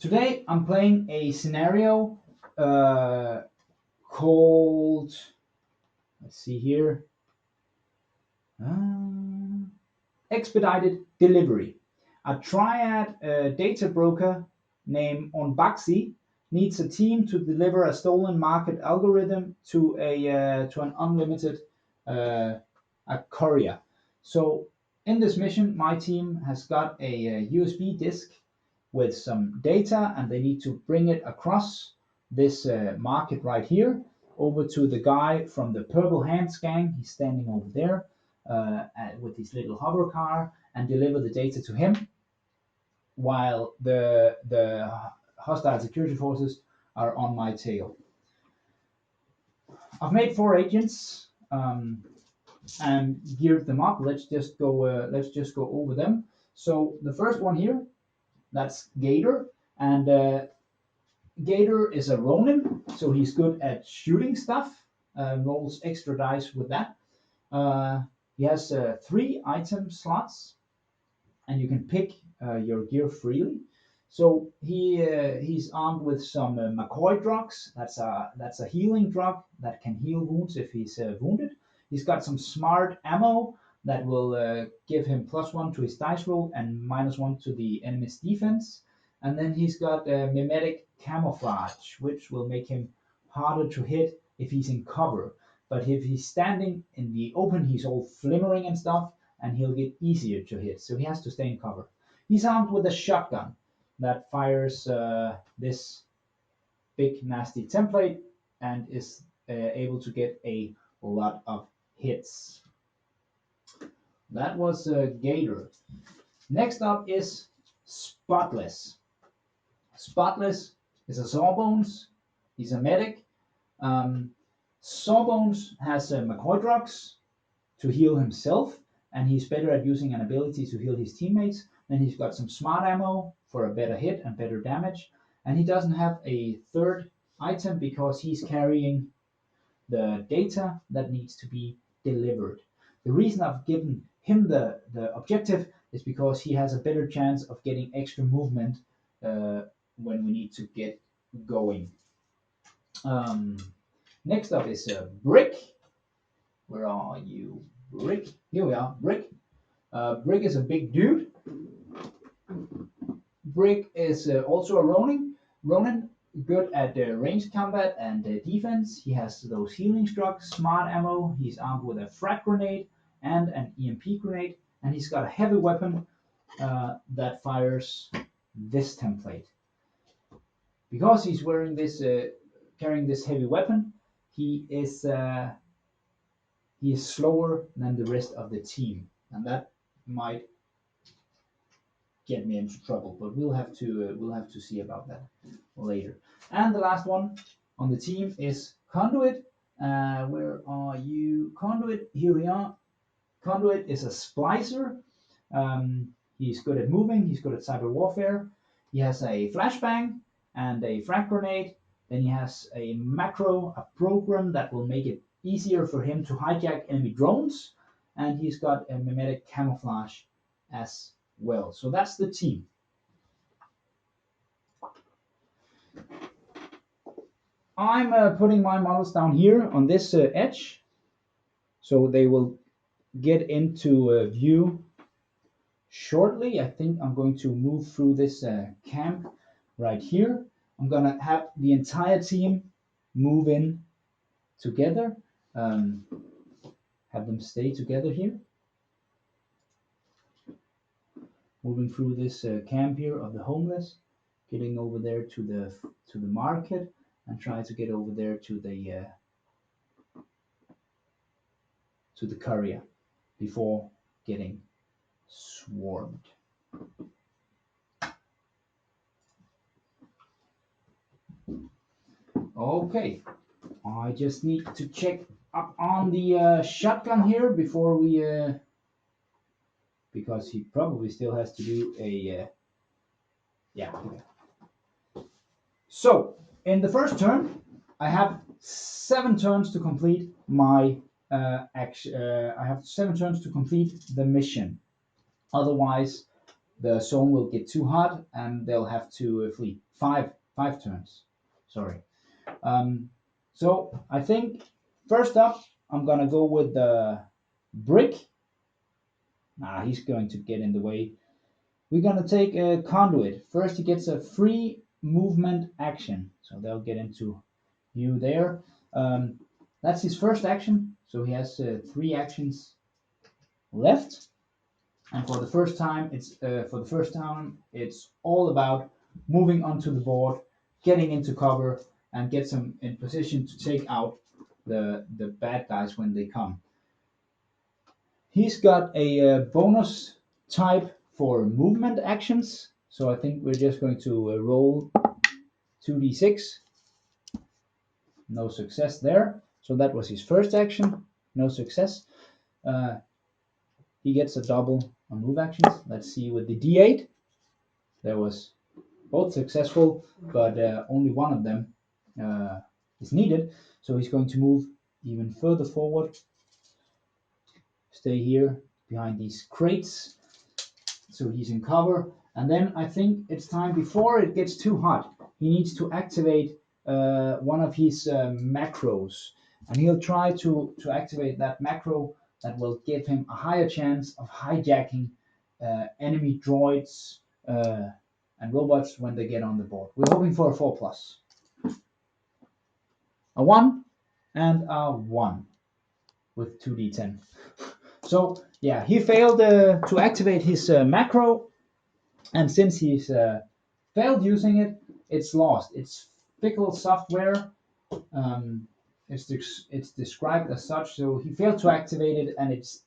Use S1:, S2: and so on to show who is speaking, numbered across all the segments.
S1: Today I'm playing a scenario called, let's see here, Expedited Delivery. A triad data broker named Onbaxi needs a team to deliver a stolen market algorithm to an unlimited a courier. So in this mission, my team has got a USB disk with some data, and they need to bring it across this market right here over to the guy from the Purple Hands gang. He's standing over there with his little hover car, and deliver the data to him, while the hostile security forces are on my tail. I've made 4 agents and geared them up. Let's just go over them. So the first one here, that's Gator, and Gator is a Ronin, so he's good at shooting stuff. Rolls extra dice with that. He has 3 item slots, and you can pick your gear freely. So he's armed with some McCoy drugs. That's a healing drug that can heal wounds if he's wounded. He's got some smart ammo that will give him +1 to his dice roll and -1 to the enemy's defense. And then he's got mimetic camouflage, which will make him harder to hit if he's in cover. But if he's standing in the open, he's all flimmering and stuff, and he'll get easier to hit. So he has to stay in cover. He's armed with a shotgun that fires this big nasty template and is able to get a lot of hits. That was Gator. Next up is Spotless. Spotless is a Sawbones. He's a medic. Sawbones has McCoy drugs to heal himself, and he's better at using an ability to heal his teammates. Then he's got some smart ammo for a better hit and better damage. And he doesn't have a third item because he's carrying the data that needs to be delivered. The reason I've given him the objective is because he has a better chance of getting extra movement when we need to get going. Next up is Brick. Where are you, Brick? Here we are, Brick. Brick is a big dude. Brick is also a Ronin. Ronin, good at ranged combat and defense. He has those healing drugs, smart ammo. He's armed with a frag grenade and an EMP grenade, and he's got a heavy weapon that fires this template. Because he's wearing this, carrying this heavy weapon, he is slower than the rest of the team, and that might get me into trouble. But we'll have to see about that later. And the last one on the team is Conduit. Where are you, Conduit? Here we are. Conduit is a splicer. He's good at moving. He's good at cyber warfare. He has a flashbang and a frag grenade. Then he has a macro, a program that will make it easier for him to hijack enemy drones. And he's got a mimetic camouflage as well. So that's the team. I'm putting my models down here on this edge, so they will get into view shortly. I think I'm going to move through this camp right here. I'm gonna have the entire team move in together, have them stay together here. Moving through this camp here of the homeless, getting over there to the market, and try to get over there to the courier before getting swarmed. Okay, I just need to check up on the shotgun here before we because he probably still has to do a yeah. So in the first turn, I have 7 turns to complete my action. I have 7 turns to complete the mission. Otherwise, the zone will get too hot and they'll have to flee. Five turns. Sorry. Um, so I think first up, I'm gonna go with the brick. Nah, he's going to get in the way. We're gonna take a conduit. First, he gets a free movement action, so they'll get into view there. That's his first action, so he has 3 actions left. And for the first time, it's all about moving onto the board, getting into cover, and get some in position to take out the bad guys when they come. He's got a bonus type for movement actions, so I think we're just going to roll 2d6. No success there. So that was his first action. No success. Uh, he gets a double on move actions. Let's see with the d8. There was both successful, but only one of them is needed. So he's going to move even further forward. Stay here behind these crates. So he's in cover. And then I think it's time, before it gets too hot, he needs to activate one of his macros. And he'll try to activate that macro that will give him a higher chance of hijacking enemy droids and robots when they get on the board. We're hoping for a 4+. A 1 and a 1 with 2d10. So yeah, he failed to activate his macro, and since he's failed using it, it's lost. It's fickle software. It's described as such. So he failed to activate it, and it's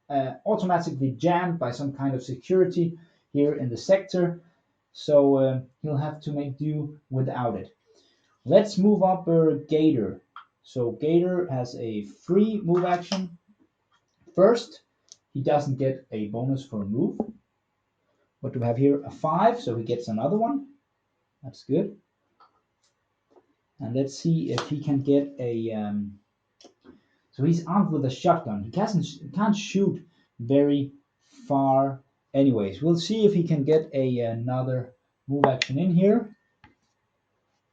S1: automatically jammed by some kind of security here in the sector. So he'll have to make do without it. Let's move up Gator. So Gator has a free move action. First, he doesn't get a bonus for a move. What do we have here? A 5, so he gets another one. That's good. And let's see if he can get a. So he's armed with a shotgun. He can't shoot very far. Anyways, we'll see if he can get another move action in here.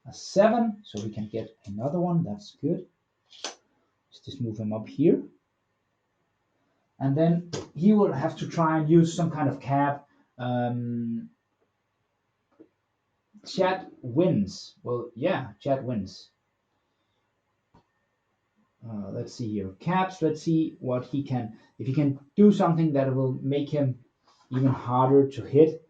S1: A 7, so we can get another one. That's good. Let's just move him up here. And then he will have to try and use some kind of cap. Chat wins. Well, yeah, chat wins. Let's see here. Caps, let's see what he can. If he can do something that will make him even harder to hit.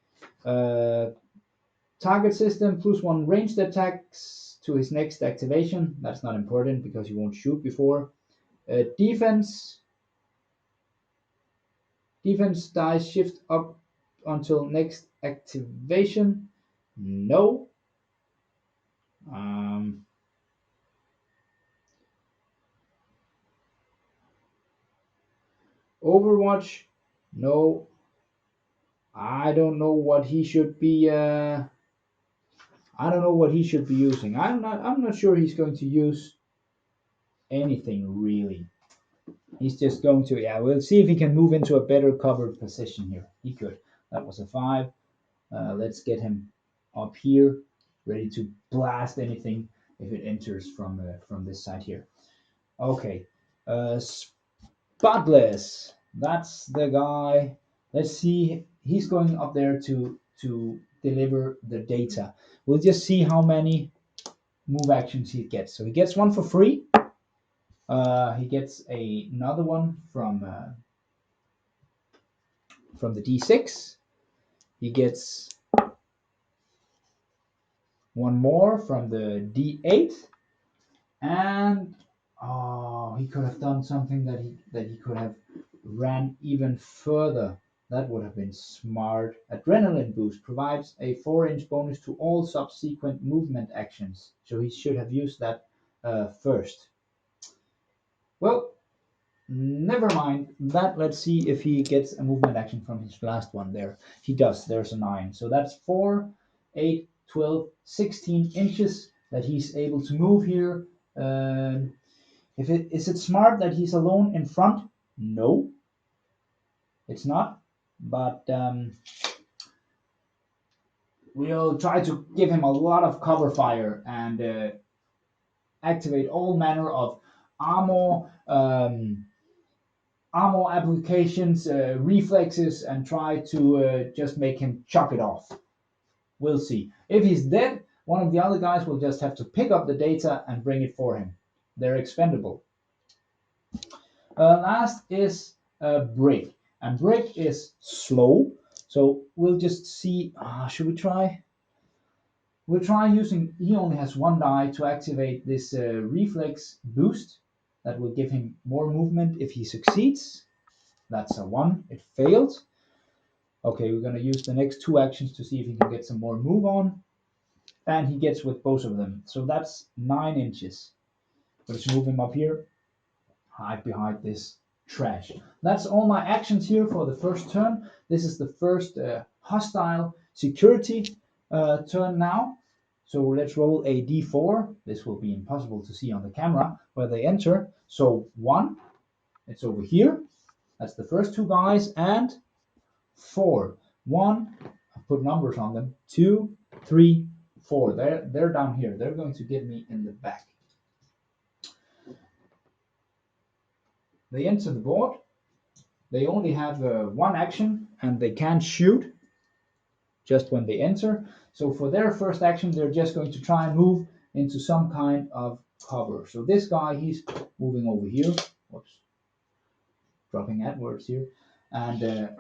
S1: Target system, +1 ranged attacks to his next activation. That's not important because he won't shoot before. Defense dice shift up until next activation. No. Overwatch. No. I don't know what he should be. I don't know what he should be using. I'm not sure he's going to use anything really. He's just going to, yeah, we'll see if he can move into a better covered position here. He could. That was a 5. Let's get him up here, ready to blast anything if it enters from this side here. Okay. Spotless. That's the guy. Let's see. He's going up there to deliver the data. We'll just see how many move actions he gets. So he gets one for free. He gets another one from the D6. He gets one more from the D8, and he could have done something that he could have ran even further. That would have been smart. Adrenaline boost provides a 4-inch bonus to all subsequent movement actions. So he should have used that first. Well, never mind that. Let's see if he gets a movement action from his last one there. He does. There's a 9. So that's 4, 8, 12, 16 inches that he's able to move here. Is it smart that he's alone in front? No, it's not. but we'll try to give him a lot of cover fire and activate all manner of armor, armor applications, reflexes, and try to just make him chuck it off. We'll see. If he's dead, one of the other guys will just have to pick up the data and bring it for him. They're expendable. Last is Brick, and Brick is slow. So we'll just see. Should we try? We'll try using. He only has one die to activate this reflex boost that will give him more movement if he succeeds. That's a 1. It failed. Okay, we're going to use the next 2 actions to see if he can get some more move on. And he gets with both of them. So that's 9 inches. Let's move him up here. Hide behind this trash. That's all my actions here for the first turn. This is the first hostile security turn now. So let's roll a d4. This will be impossible to see on the camera where they enter. So 1, it's over here. That's the first 2 guys. And 4. 1, I put numbers on them. 2, 3, 4. They're down here. They're going to get me in the back. They enter the board. They only have 1 action and they can't shoot just when they enter. So for their first action, they're just going to try and move into some kind of cover. So this guy, he's moving over here. Whoops. Dropping AdWords here. And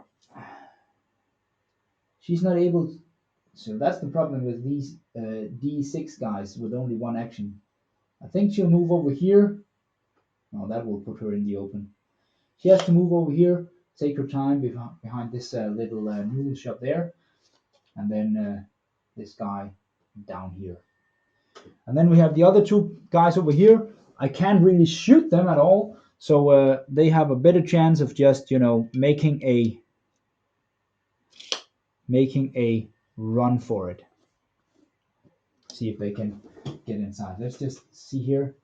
S1: she's not able to, so that's the problem with these D6 guys with only 1 action. I think she'll move over here. No, that will put her in the open. She has to move over here, take her time behind this little noodle shop there, and then this guy down here. And then we have the other 2 guys over here. I can't really shoot them at all, so they have a better chance of just, making a run for it. See if they can get inside. Let's just see here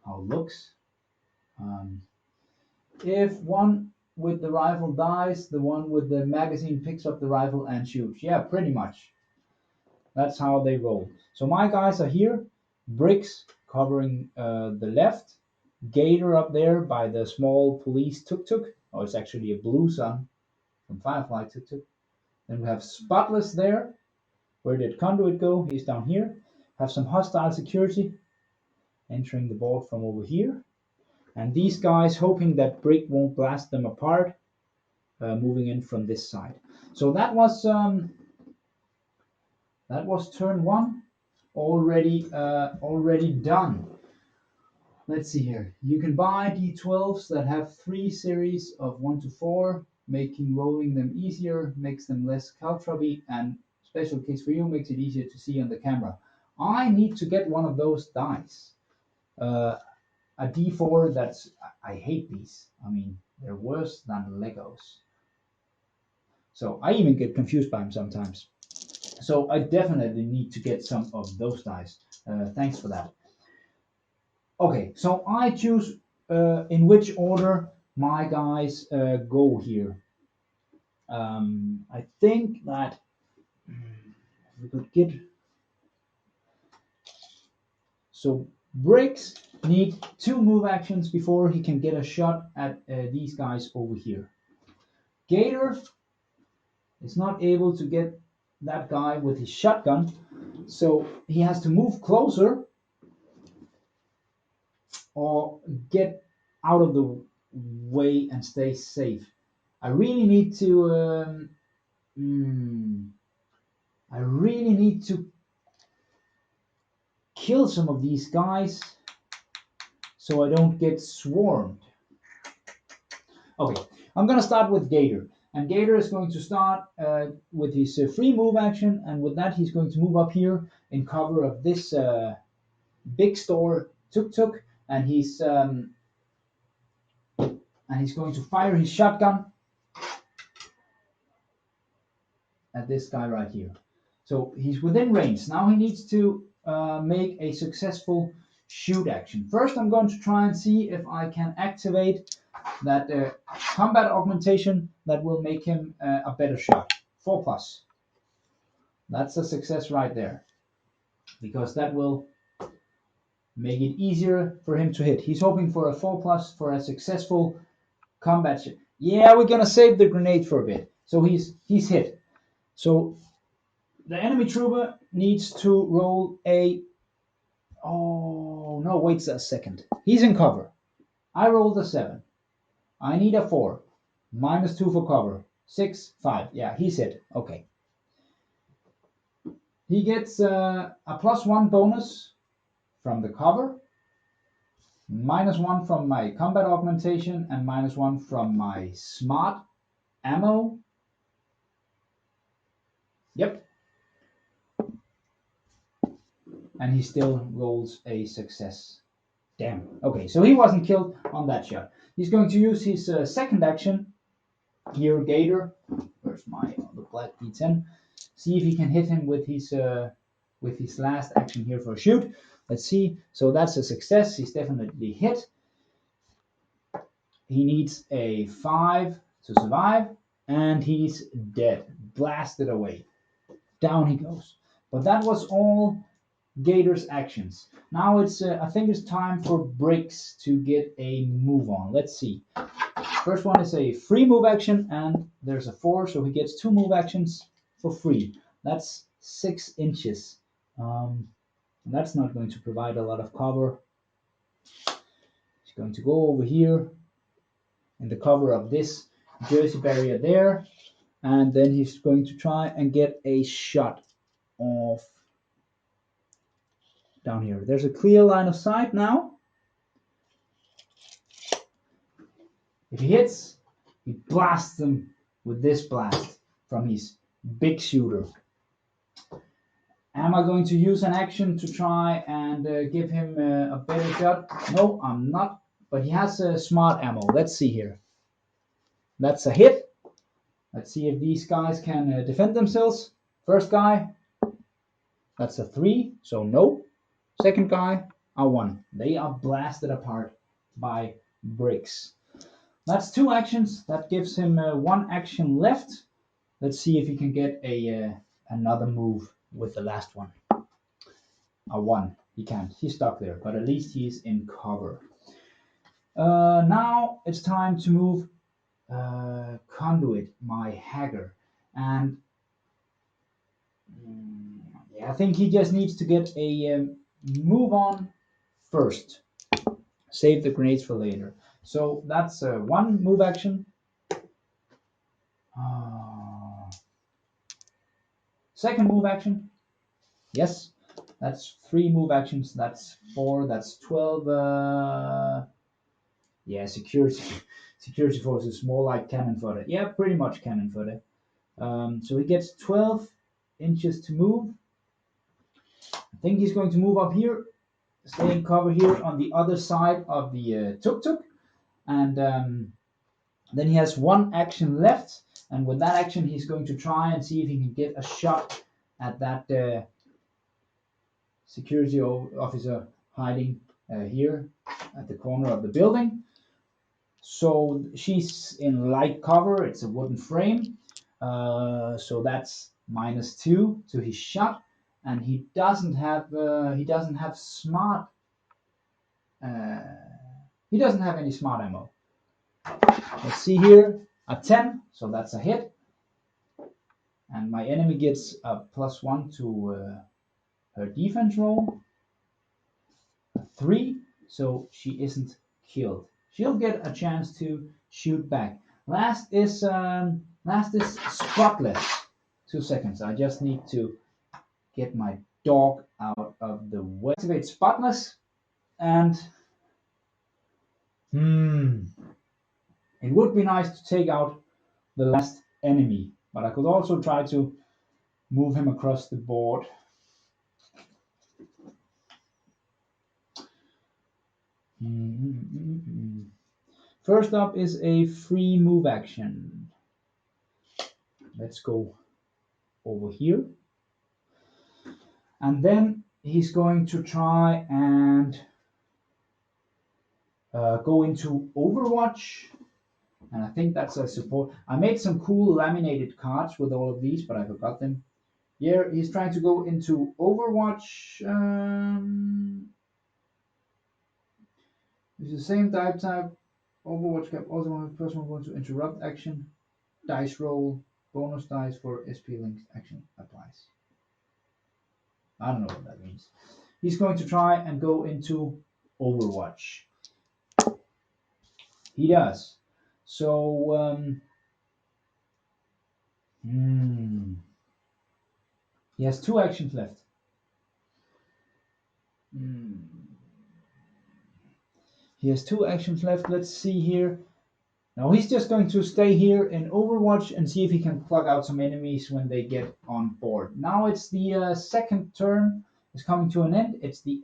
S1: how it looks. If one with the rifle dies, the one with the magazine picks up the rifle and shoots. Yeah, pretty much. That's how they roll. So my guys are here. Bricks covering the left. Gator up there by the small police tuk-tuk. Oh, it's actually a blue sun from Firefly tuk-tuk. Then we have Spotless there. Where did Conduit go? He's down here. Have some hostile security entering the board from over here. And these guys, hoping that Brick won't blast them apart, moving in from this side. So that was turn 1, already done. Let's see here. You can buy D12s that have 3 series of 1 to 4, making rolling them easier, makes them less caltrubby, and special case for you, makes it easier to see on the camera. I need to get one of those dice. A D4 that's, I hate these. I mean, they're worse than Legos. So I even get confused by them sometimes. So I definitely need to get some of those dice. Thanks for that. Okay, so I choose in which order my guys go here. I think that we could get. So Bricks need 2 move actions before he can get a shot at these guys over here. Gator is not able to get that guy with his shotgun, so he has to move closer or get out of the way and stay safe. I really need to kill some of these guys so I don't get swarmed. Okay, I'm gonna start with Gator. And Gator is going to start with his free move action, and with that he's going to move up here in cover of this big store tuk-tuk, and he's going to fire his shotgun at this guy right here. So he's within range. Now he needs to make a successful shoot action. First I'm going to try and see if I can activate that combat augmentation that will make him a better shot. 4+. That's a success right there, because that will make it easier for him to hit. He's hoping for a 4+ for a successful combat shot. Yeah, we're gonna save the grenade for a bit. So he's hit. So the enemy trooper needs to roll a. Oh no! Wait a second. He's in cover. I rolled a 7. I need a 4. -2 for cover. 6, 5. Yeah, he's hit. Okay. He gets a +1 bonus from the cover, -1 from my combat augmentation, and -1 from my smart ammo. Yep. And he still rolls a success. Damn. Okay, so he wasn't killed on that shot. He's going to use his second action, Gear Gator. Where's my the black D10? See if he can hit him with his last action here for a shoot. Let's see. So that's a success. He's definitely hit. He needs a 5 to survive, and he's dead. Blasted away. Down he goes. But that was all Gator's actions. Now it's I think it's time for Bricks to get a move on. Let's see. First one is a free move action, and there's a 4, so he gets 2 move actions for free. That's 6 inches. That's not going to provide a lot of cover. He's going to go over here in the cover of this jersey barrier there, and then he's going to try and get a shot off down here. There's a clear line of sight now. If he hits, he blasts them with this blast from his big shooter. Am I going to use an action to try and give him a better shot? No, I'm not. But he has a smart ammo. Let's see here. That's a hit. Let's see if these guys can defend themselves. First guy, that's a 3, so no. Second guy, a 1. They are blasted apart by Bricks. That's 2 actions. That gives him 1 action left. Let's see if he can get another move with the last one. A 1. He can't. He's stuck there, but at least he's in cover. Now it's time to move Conduit, my hacker. And yeah, I think he just needs to get a move on first. Save the grenades for later. So that's 1 move action. Second move action. Yes, that's 3 move actions. That's 4. That's 12. Yeah, security force is more like cannon fodder. Yeah, pretty much cannon fodder. So he gets 12 inches to move. I think he's going to move up here, stay in cover here on the other side of the tuk-tuk, and then he has 1 action left. And with that action, he's going to try and see if he can get a shot at that security officer hiding here at the corner of the building. So she's in light cover. It's a wooden frame. So that's -2 to his shot, and he doesn't have smart. He doesn't have any smart ammo. Let's see here, a 10, so that's a hit. And my enemy gets a +1 to her defense roll. A 3, so she isn't killed. She'll get a chance to shoot back. Last is spotless. 2 seconds. I just need to get my dog out of the way. Activate spotless, and it would be nice to take out the last enemy, but I could also try to move him across the board. First up is a free move action. Let's go over here. And then he's going to try and go into Overwatch, and I think that's a support. I made some cool laminated cards with all of these, but I forgot them. Here he's trying to go into Overwatch. It's the same type. Overwatch cap also one person going to interrupt action. Dice roll. Bonus dice for SP linked action applies. I don't know what that means. He's going to try and go into Overwatch. He does. So, he has 2 actions left. He has 2 actions left. Let's see here. Now he's just going to stay here in Overwatch and see if he can plug out some enemies when they get on board. Now it's the second turn is coming to an end. It's the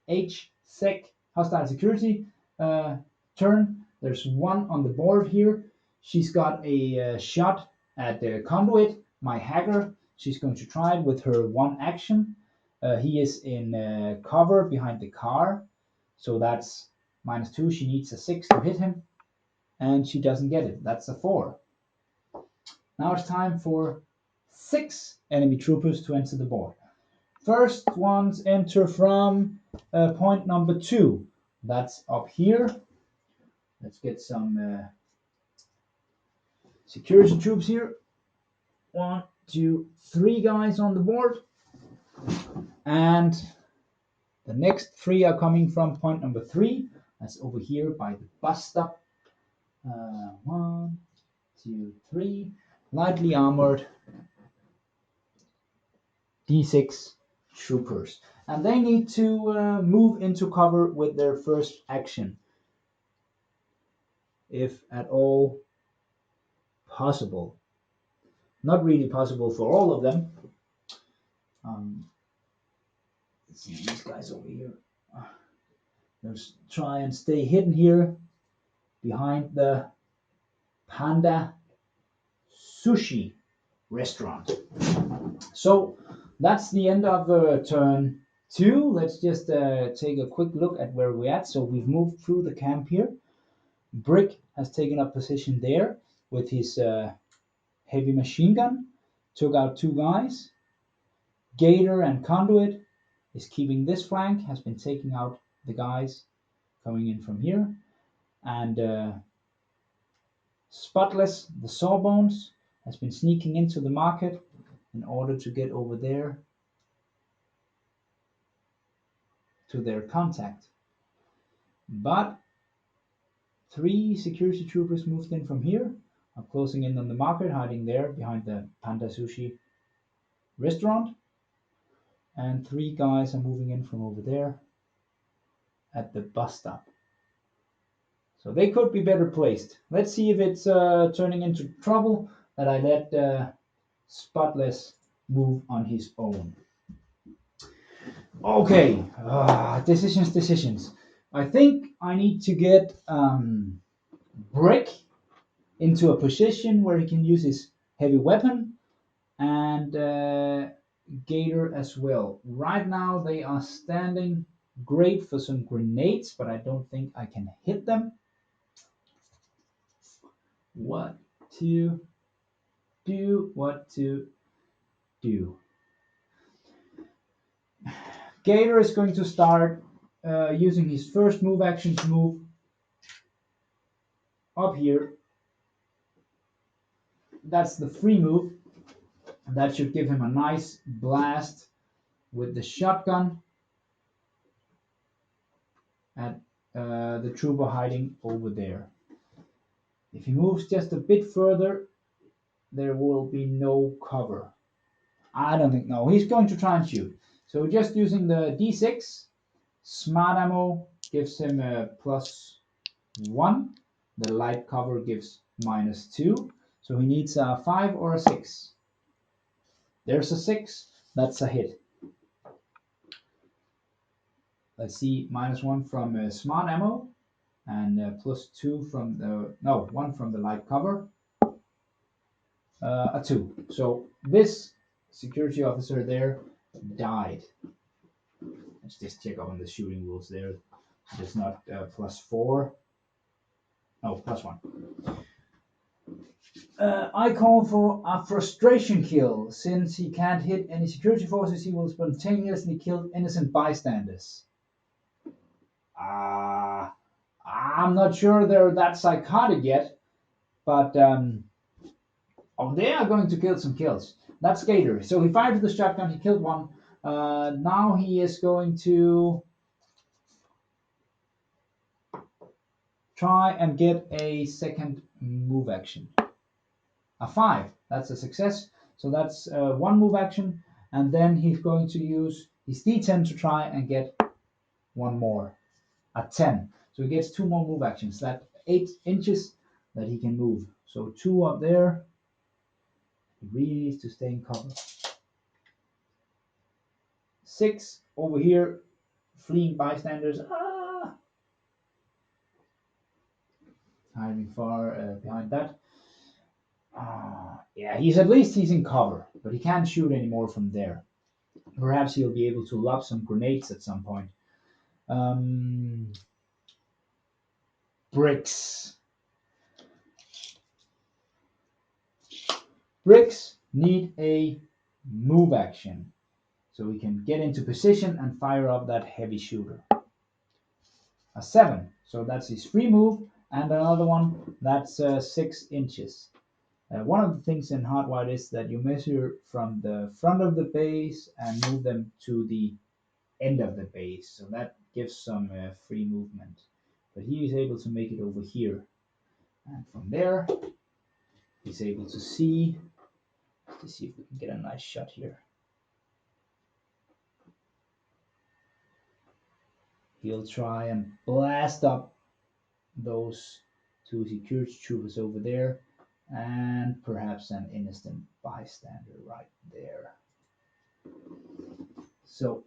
S1: HSEC hostile security turn. There's one on the board here. She's got a shot at the Conduit, my hacker. She's going to try it with her 1 action. He is in cover behind the car, so that's -2. She needs a 6 to hit him. And she doesn't get it. That's a 4. Now it's time for 6 enemy troopers to enter the board. First ones enter from point number 2. That's up here. Let's get some security troops here. 1, 2, 3 guys on the board. And the next 3 are coming from point number 3. That's over here by the bus stop. 1, 2, 3. Lightly armored D6 troopers. And they need to move into cover with their first action, if at all possible. Not really possible for all of them. Let's see these guys over here. Let's try and stay hidden here behind the Panda Sushi restaurant. So that's the end of turn 2. Let's just take a quick look at where we're at. So we've moved through the camp here. Brick has taken up position there with his heavy machine gun. Took out 2 guys. Gator and Conduit is keeping this flank, has been taking out the guys coming in from here. And Spotless, the Sawbones, has been sneaking into the market in order to get over there to their contact. But 3 security troopers moved in from here, are closing in on the market, hiding there behind the Panda Sushi restaurant. And 3 guys are moving in from over there at the bus stop. So they could be better placed. Let's see if it's turning into trouble that I let Spotless move on his own. Okay, decisions. I think I need to get Brick into a position where he can use his heavy weapon, and Gator as well. Right now they are standing great for some grenades, but I don't think I can hit them. What to do. Gator is going to start using his first move action to move up here. That's the free move. That should give him a nice blast with the shotgun at the trooper hiding over there. If he moves just a bit further, there will be no cover. I don't think, no, he's going to try and shoot. So just using the D6, smart ammo gives him a +1. The light cover gives -2. So he needs a 5 or a 6. There's a 6. That's a hit. Let's see, -1 from smart ammo and +2 from the, no, 1 from the light cover. A 2. So this security officer there died. Let's just check on the shooting rules there. It's not +4. No, +1. I call for a frustration kill. Since he can't hit any security forces, he will spontaneously kill innocent bystanders. I'm not sure they're that psychotic yet, but oh, they are going to kill some kills. That's Gator. So he fired with the shotgun, he killed one. Now he is going to try and get a second move action. A 5. That's a success. So that's one move action, and then he's going to use his D10 to try and get one more. A 10. So he gets 2 more move actions. That's 8 inches that he can move. So 2 up there. He really needs to stay in cover. 6 over here. Fleeing bystanders. Hiding far behind that. Yeah, he's in cover, but he can't shoot anymore from there. Perhaps he'll be able to lob some grenades at some point. Bricks. Bricks need a move action, so we can get into position and fire up that heavy shooter. A 7, so that's his free move, and another one that's 6 inches. One of the things in Hardwired is that you measure from the front of the base and move them to the end of the base, so that gives some free movement. But he is able to make it over here, and from there he's able to see. Let's see if we can get a nice shot here. He'll try and blast up those 2 security troopers over there, and perhaps an innocent bystander right there. So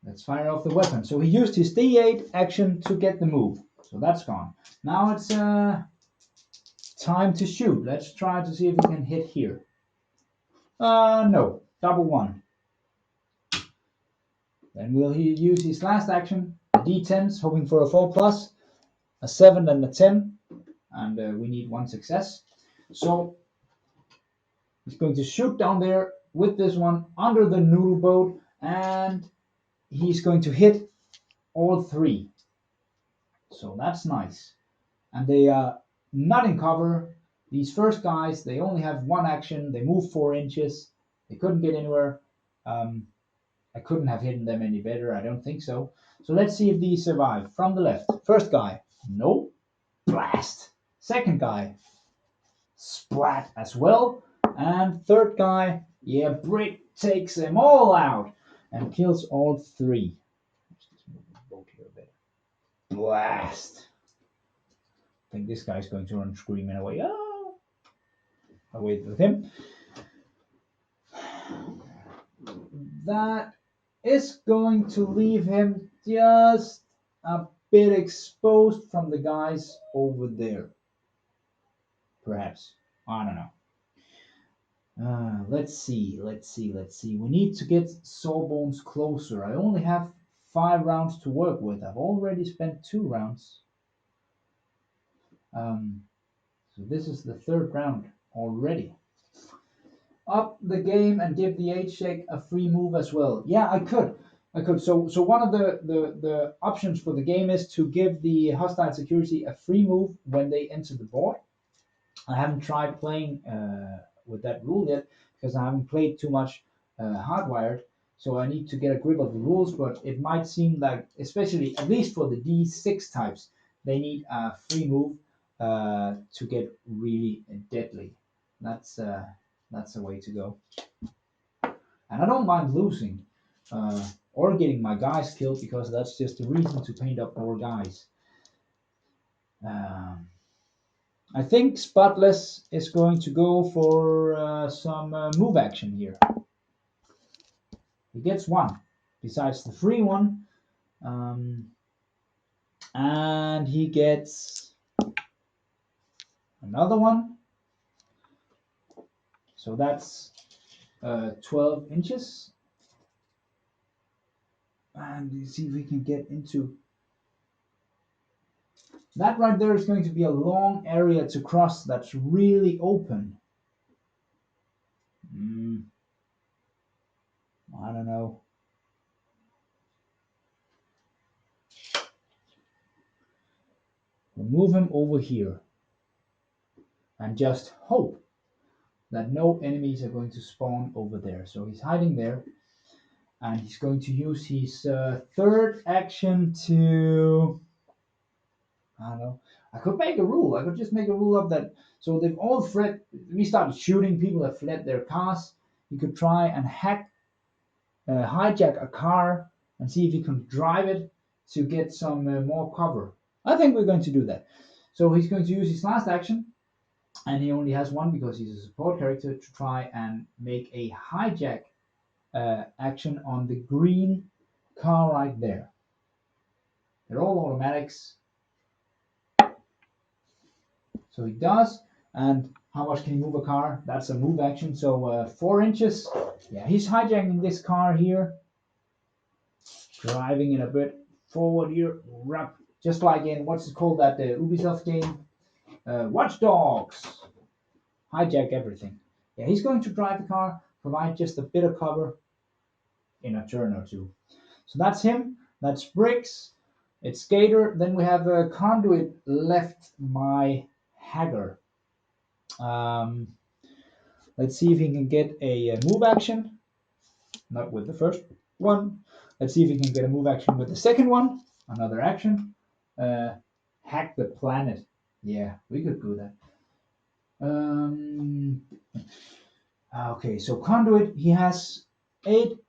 S1: let's fire off the weapon. So he used his D8 action to get the move. So that's gone. Now it's time to shoot. Let's try to see if we can hit here. No. Double 1. Then will he use his last action, D10s, hoping for a 4+, a 7 and a 10, and we need 1 success. So he's going to shoot down there with this one under the noodle boat, and he's going to hit all 3. So that's nice. And they are not in cover. These first guys, they only have 1 action. They move 4 inches. They couldn't get anywhere. I couldn't have hidden them any better. I don't think so. So let's see if these survive. From the left. First guy. Nope. Blast. Second guy. Splat as well. And third guy. Yeah, Brick takes them all out and kills all 3. Let's just move the boat here a bit. Blast. I think this guy's going to run screaming away. Oh! I'll wait with him. That is going to leave him just a bit exposed from the guys over there. Perhaps. I don't know. Let's see. We need to get Sawbones closer. I only have 5 rounds to work with. I've already spent 2 rounds. So this is the 3rd round already. Up the game and give the H-Check a free move as well. Yeah, I could. So one of the options for the game is to give the hostile security a free move when they enter the board. I haven't tried playing with that rule yet because I haven't played too much Hardwired. So I need to get a grip of the rules, but it might seem like, especially at least for the D6 types, they need a free move to get really deadly. That's the way to go. And I don't mind losing or getting my guys killed because that's just a reason to paint up more guys. I think Spotless is going to go for some move action here. He gets 1 besides the free one. And he gets another one. So that's 12 inches. And you see if we can get into that. Right there is going to be a long area to cross that's really open. I don't know. We'll move him over here and just hope that no enemies are going to spawn over there. So he's hiding there, and he's going to use his third action to, I don't know. I could make a rule. I could just make a rule up that so they've all fled. We started shooting people that fled their cars. You could try and hijack a car and see if you can drive it to get some more cover. I think we're going to do that. So he's going to use his last action, and he only has one because he's a support character, to try and make a hijack action on the green car right there. They're all automatics. So he does. And how much can he move a car? That's a move action. So 4 inches. Yeah, he's hijacking this car here. Driving it a bit forward here. Just like in, what's it called, that Ubisoft game? Watch Dogs. Hijack everything. Yeah, he's going to drive the car, provide just a bit of cover in a turn or two. So that's him. That's Bricks. It's Skater. Then we have Conduit left my Hagger. Let's see if he can get a move action. Not with the first one. Let's see if he can get a move action with the second one. Another action. Hack the planet. Yeah, we could do that. Okay, so Conduit, he has 8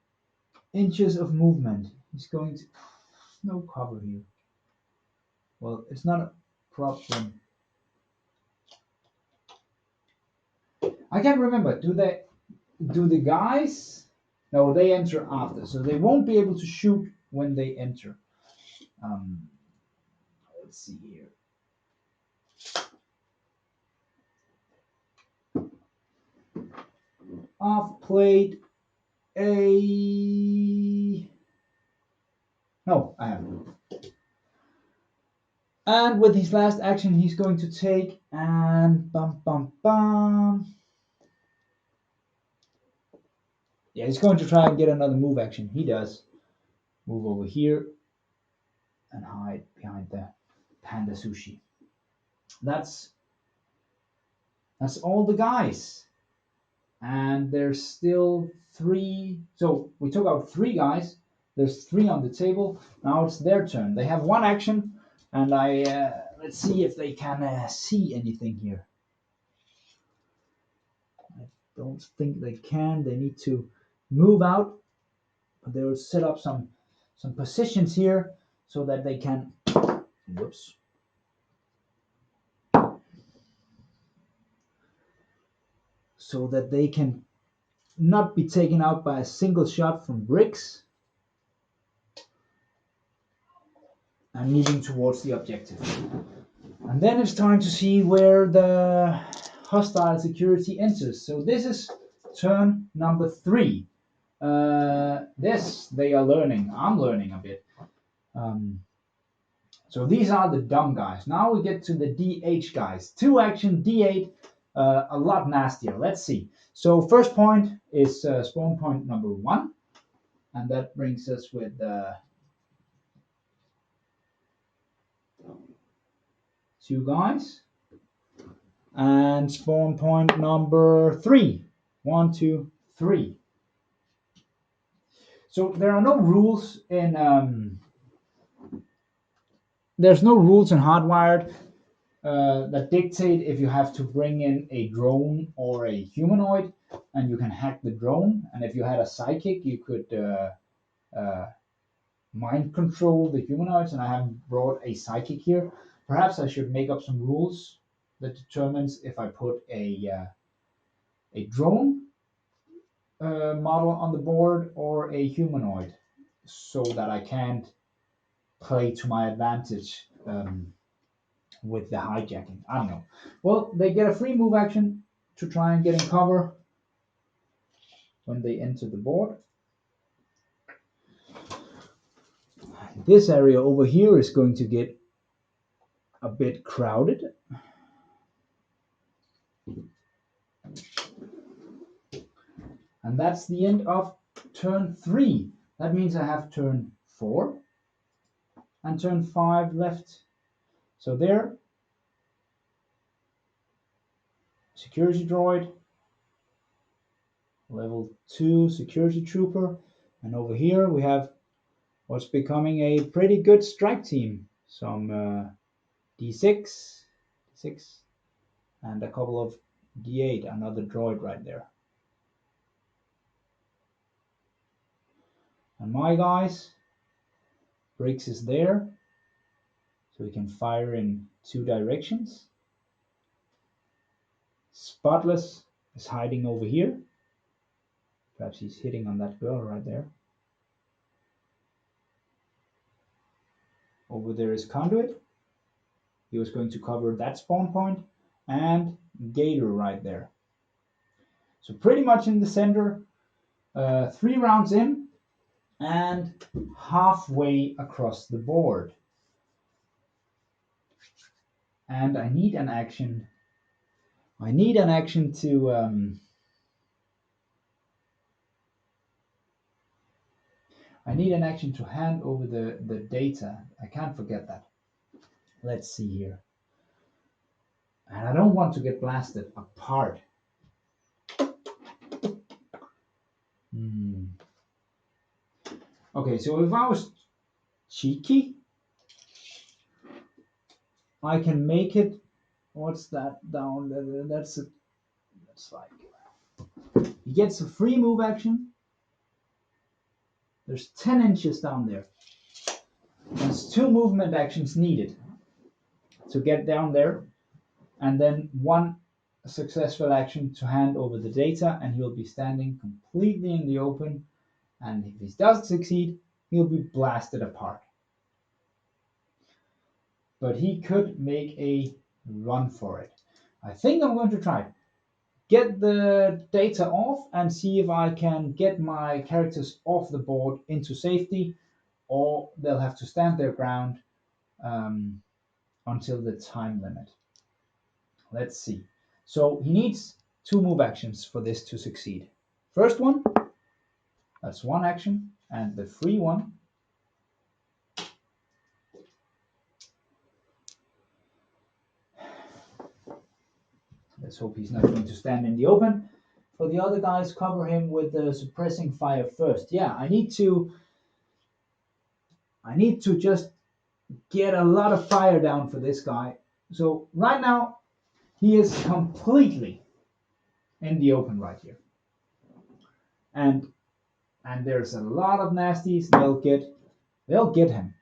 S1: inches of movement. He's going to... No cover here. Well, it's not a problem. I can't remember. Do the guys? No, they enter after, so they won't be able to shoot when they enter. Let's see here. I've played a... No, I haven't. And with his last action, he's going to take and Yeah, he's going to try and get another move action. He does. Move over here and hide behind the panda sushi. That's all the guys. And there's still 3. So we took out 3 guys. There's 3 on the table. Now it's their turn. They have 1 action, and let's see if they can see anything here. I don't think they can. They need to move out. They will set up some positions here so that they can. Whoops. So that they can not be taken out by a single shot from Bricks. And moving towards the objective. And then it's time to see where the hostile security enters. So this is turn number 3. This they are learning. I'm learning a bit. So these are the dumb guys. Now we get to the DH guys. 2 action D8, a lot nastier. Let's see. So first point is spawn point number 1, and that brings us with 2 guys. And spawn point number 3. 1, 2, 3. So there are no rules in there's no rules in Hardwired that dictate if you have to bring in a drone or a humanoid, and you can hack the drone. And if you had a psychic, you could mind control the humanoids. And I haven't brought a psychic here. Perhaps I should make up some rules that determines if I put a drone model on the board or a humanoid, so that I can't play to my advantage with the hijacking. I don't know. Well, they get a free move action to try and get in cover when they enter the board. This area over here is going to get a bit crowded. And that's the end of turn 3. That means I have turn 4 and turn 5 left. So there, security droid, level 2 security trooper, and over here we have what's becoming a pretty good strike team. Some D6, and a couple of D8, another droid right there. And my guys, Briggs is there, so we can fire in 2 directions. Spotless is hiding over here. Perhaps he's hitting on that girl right there. Over there is Conduit. He was going to cover that spawn point, and Gator right there. So pretty much in the center, 3 rounds in, and halfway across the board. And I need an action. I need an action to hand over the data. I can't forget that. Let's see here. And I don't want to get blasted apart. Okay, so if I was cheeky, I can make it. What's that down there? That's like he gets a free move action. There's 10 inches down there. There's 2 movement actions needed to get down there, and then 1 successful action to hand over the data, and he'll be standing completely in the open. And if he does succeed, he'll be blasted apart. But he could make a run for it. I think I'm going to try. Get the data off and see if I can get my characters off the board into safety, or they'll have to stand their ground until the time limit. Let's see. So he needs 2 move actions for this to succeed. First one, that's 1 action, and the free one. Let's hope he's not going to stand in the open. For the other guys, cover him with the suppressing fire first. Yeah, I need to just get a lot of fire down for this guy. So right now, he is completely in the open right here. And there's a lot of nasties. They'll get him.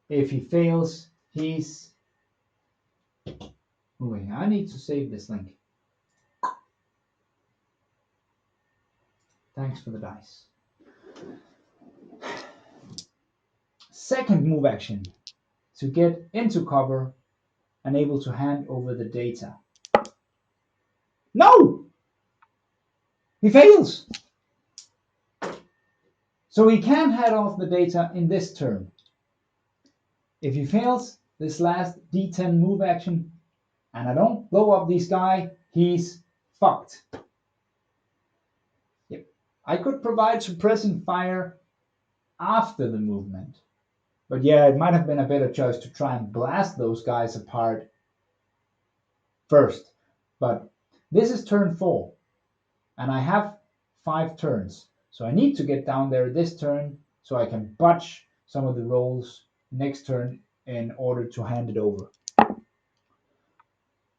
S1: If he fails, he's moving. I need to save this link. Thanks for the dice. Second move action, to get into cover and able to hand over the data. No! He fails! So he can't hand off the data in this turn. If he fails this last D10 move action, and I don't blow up this guy, he's fucked. Yep. I could provide suppressing fire after the movement. But yeah, it might have been a better choice to try and blast those guys apart first. But this is turn 4, and I have 5 turns. So I need to get down there this turn so I can botch some of the rolls next turn in order to hand it over.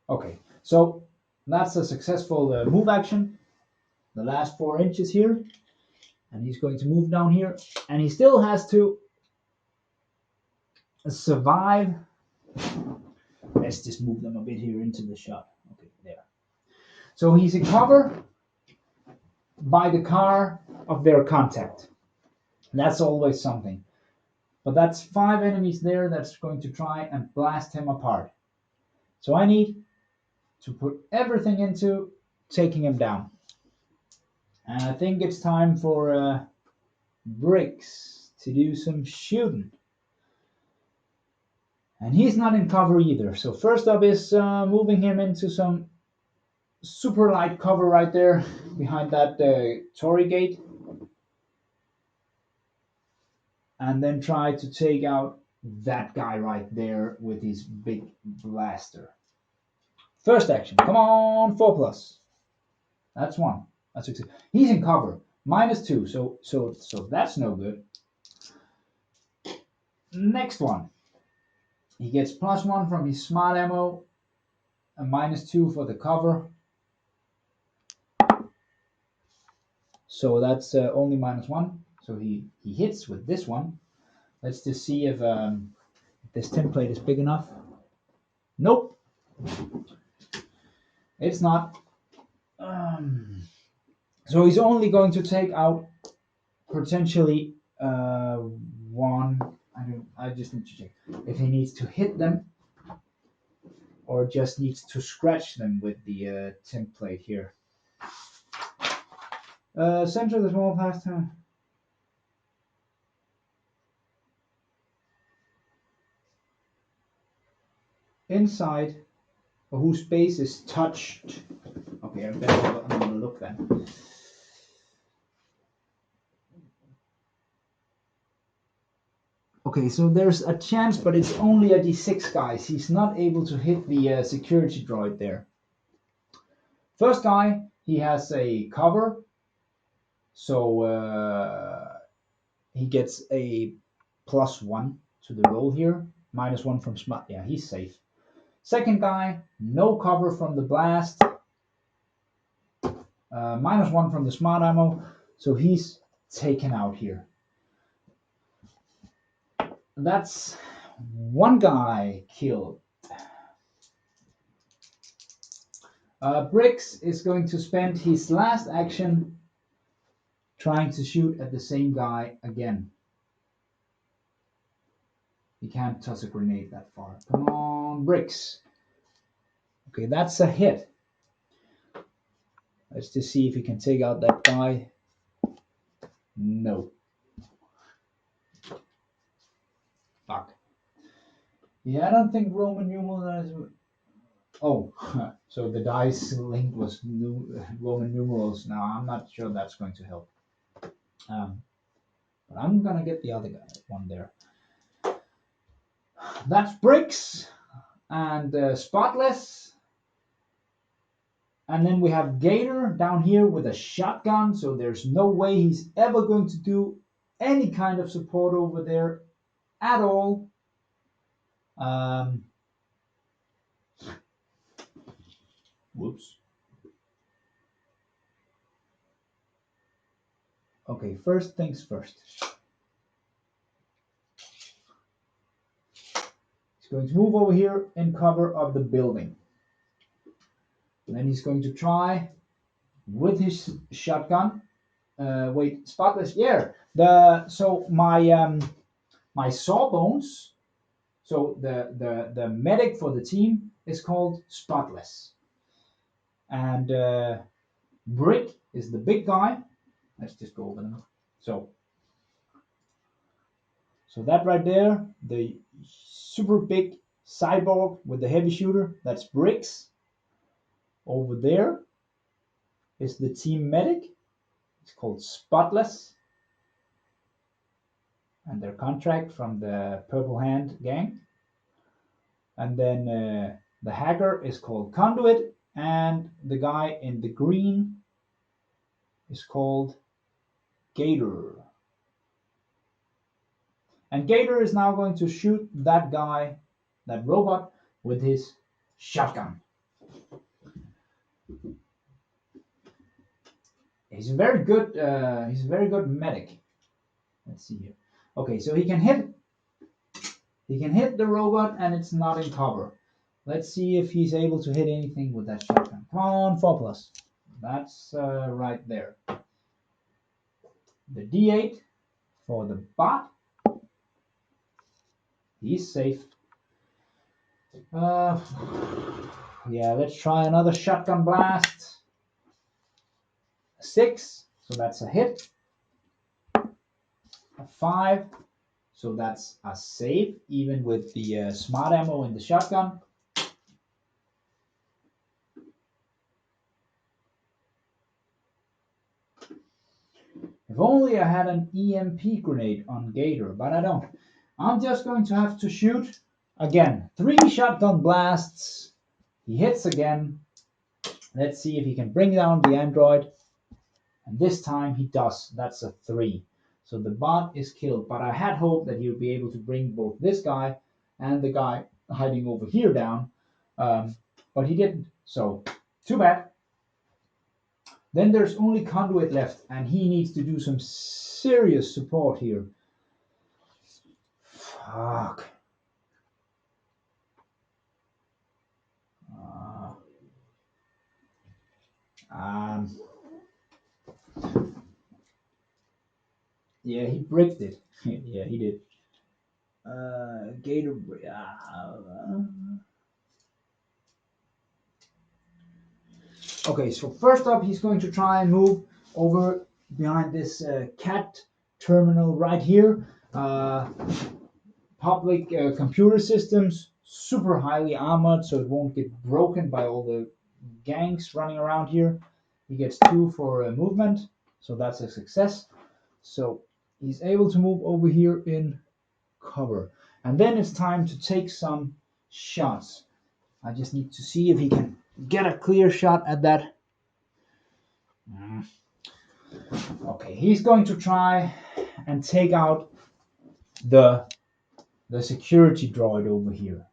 S1: Okay, so that's a successful move action. The last 4 inches here. And he's going to move down here. And he still has to survive. Let's just move them a bit here into the shot. Okay, there. So he's in cover by the car of their contact. That's always something. But that's 5 enemies there that's going to try and blast him apart. So I need to put everything into taking him down. And I think it's time for Briggs to do some shooting. And he's not in cover either. So first up is moving him into some super light cover right there behind that Tory gate. And then try to take out that guy right there with his big blaster. First action. Come on, 4+. That's 1. That's 6. He's in cover. -2. So that's no good. Next one. He gets +1 from his smart ammo, and -2 for the cover. So that's only -1. So he hits with this one. Let's just see if this template is big enough. Nope. It's not. So he's only going to take out potentially 1. I just need to check if he needs to hit them or just needs to scratch them with the template here. Center the small plastic. Inside whose space is touched. Okay, I'm gonna look then. Okay, so there's a chance, but it's only a d6, guys. He's not able to hit the security droid there. First guy, he has a cover, so he gets a +1 to the roll here. -1 from smart. Yeah, he's safe. Second guy, no cover from the blast. -1 from the smart ammo, so he's taken out here. That's 1 guy killed. Briggs is going to spend his last action trying to shoot at the same guy again. He can't toss a grenade that far. Come on, Briggs. Okay, that's a hit. Let's just see if he can take out that guy. No. Fuck. Yeah, I don't think Roman numerals. Oh, so the dice link was Roman numerals. Now I'm not sure that's going to help. But I'm gonna get the other guy one there. That's Briggs and Spotless. And then we have Gator down here with a shotgun, so there's no way he's ever going to do any kind of support over there at all. Whoops. Okay, first things first. He's going to move over here in cover of the building. And then he's going to try with his shotgun. Wait, Spotless. Yeah. So my sawbones. So the medic for the team is called Spotless, and Brick is the big guy. Let's just go over them. So that right there, the super big cyborg with the heavy shooter, that's Bricks. Over there is the team medic. It's called Spotless. And their contract from the Purple Hand gang. And then the hacker is called Conduit. And the guy in the green is called Gator. And Gator is now going to shoot that guy, that robot, with his shotgun. He's a very good medic. Let's see here. Okay, so he can hit the robot and it's not in cover. Let's see if he's able to hit anything with that shotgun. Come on, 4+. That's right there. The D8 for the bot. He's safe. Yeah, let's try another shotgun blast. 6, so that's a hit. a 5. So that's a save, even with the smart ammo in the shotgun. If only I had an EMP grenade on Gator, but I don't. I'm just going to have to shoot again. 3 shotgun blasts. He hits again. Let's see if he can bring down the android. And this time he does. That's a 3. So the bot is killed. But I had hoped that he would be able to bring both this guy and the guy hiding over here down. But he didn't. So, too bad. Then there's only Conduit left, and he needs to do some serious support here. Fuck. Yeah, he bricked it. Yeah, he did. Gator. Okay, so first up, he's going to try and move over behind this cat terminal right here. Public computer systems, super highly armored, so it won't get broken by all the gangs running around here. He gets 2 for movement, so that's a success. So he's able to move over here in cover. And then it's time to take some shots. I just need to see if he can get a clear shot at that. Okay, he's going to try and take out the security droid over here.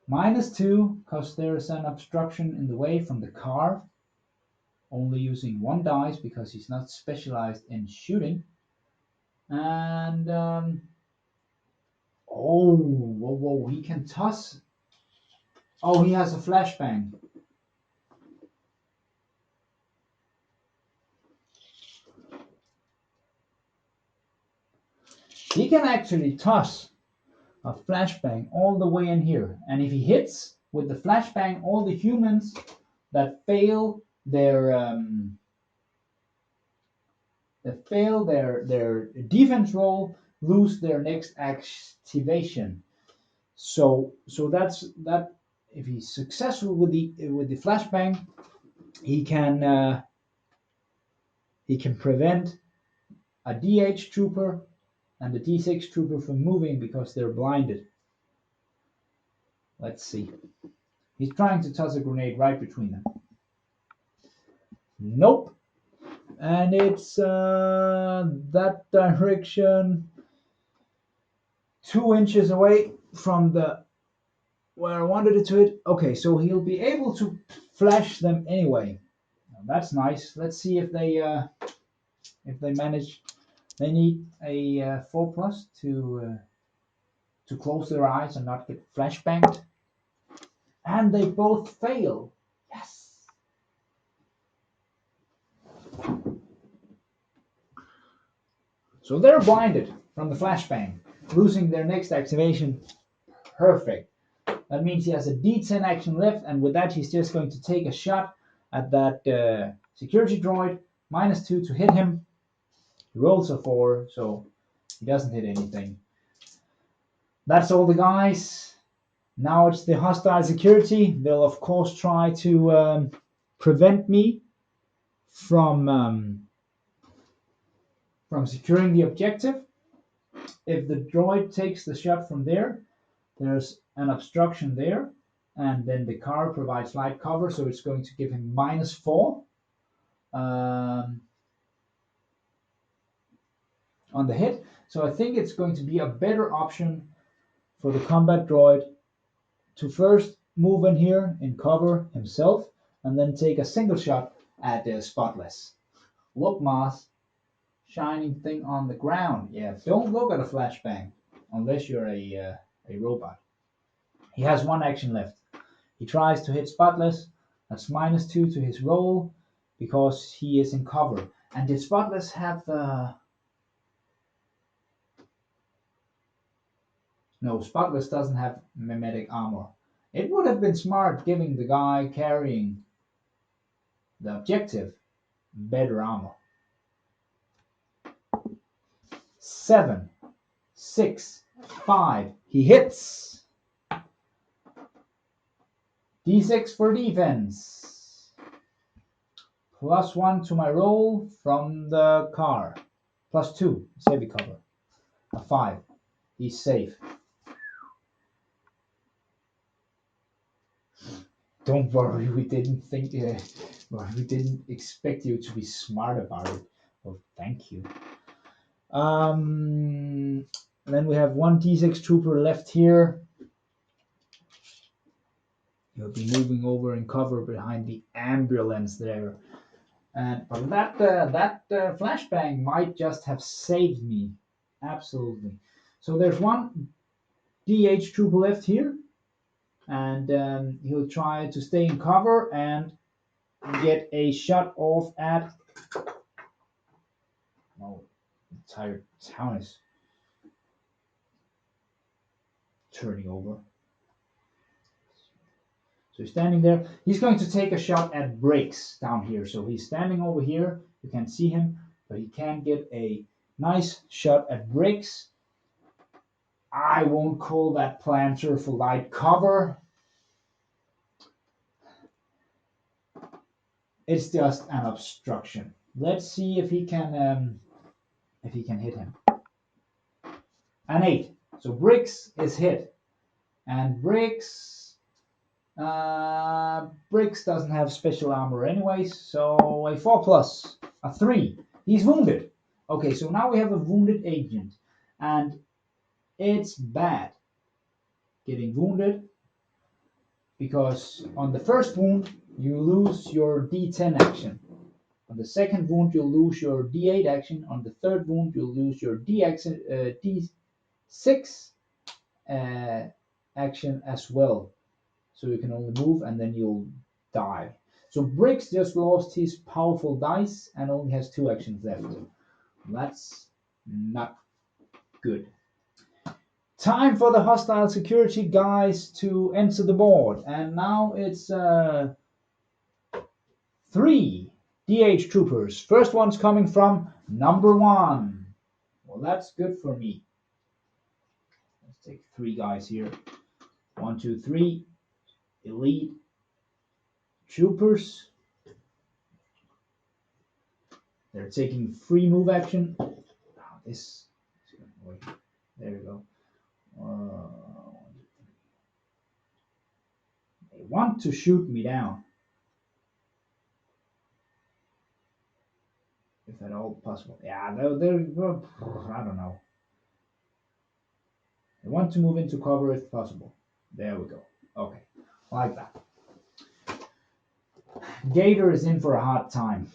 S1: -2, because there is an obstruction in the way from the car. Only using 1 dice because he's not specialized in shooting. And whoa, he can toss. Oh, he has a flashbang. He can actually toss a flashbang all the way in here, and if he hits with the flashbang, all the humans that fail their defense roll lose their next activation. So that's that. If he's successful with the flashbang, he can prevent a DH trooper and the D6 trooper from moving because they're blinded. Let's see. He's trying to toss a grenade right between them. Nope. And it's that direction, 2 inches away from the where I wanted it to hit. Okay, so he'll be able to flash them anyway. That's nice. Let's see if they manage. They need a 4+ to close their eyes and not get flashbanged. And they both fail. Yes. So they're blinded from the flashbang, losing their next activation. Perfect. That means he has a D10 action left, and with that he's just going to take a shot at that security droid. -2 to hit him. He rolls a 4, so he doesn't hit anything. That's all the guys. Now it's the hostile security. They'll of course try to prevent me from securing the objective. If the droid takes the shot from there, there's an obstruction there, and then the car provides light cover, so it's going to give him -4 on the hit. So I think it's going to be a better option for the combat droid to first move in here in cover himself, and then take a single shot at Spotless. Look, Moss, shining thing on the ground. Yeah, don't look at a flashbang unless you're a robot. He has 1 action left. He tries to hit Spotless. That's -2 to his roll because he is in cover. And did Spotless have No, Spotless doesn't have mimetic armor. It would have been smart giving the guy carrying the objective better armor. 7, 6, 5. He hits. D6 for defense. +1 to my roll from the car. +2, save cover. A 5. He's safe. Don't worry, we didn't expect you to be smart about it. Well, thank you. Then we have 1 D6 trooper left here. He'll be moving over in cover behind the ambulance there. But that flashbang might just have saved me. Absolutely. So there's 1 DH trooper left here. And he'll try to stay in cover and get a shot off at... Oh, the entire town is turning over. So he's standing there. He's going to take a shot at Briggs down here. So he's standing over here. You can't see him, but he can get a nice shot at Briggs. I won't call that planter for light cover. It's just an obstruction. Let's see if he can hit him. An 8. So Briggs is hit, and Briggs doesn't have special armor anyways. So a 4+, a 3. He's wounded. Okay, so now we have a wounded agent, and it's bad getting wounded because on the first wound you lose your D10 action. On the second wound, you'll lose your D8 action. On the third wound, you'll lose your D6 action as well. So you can only move and then you'll die. So Briggs just lost his powerful dice and only has 2 actions left. That's not good. Time for the hostile security guys to enter the board. And now it's 3 DH troopers. First one's coming from number 1. Well, that's good for me. Let's take 3 guys here. 1, 2, 3. Elite troopers. They're taking free move action. Oh, this is going away. There we go. They want to shoot me down. If at all possible. Yeah, they're I don't know. They want to move into cover if possible. There we go. Okay, like that. Gator is in for a hard time.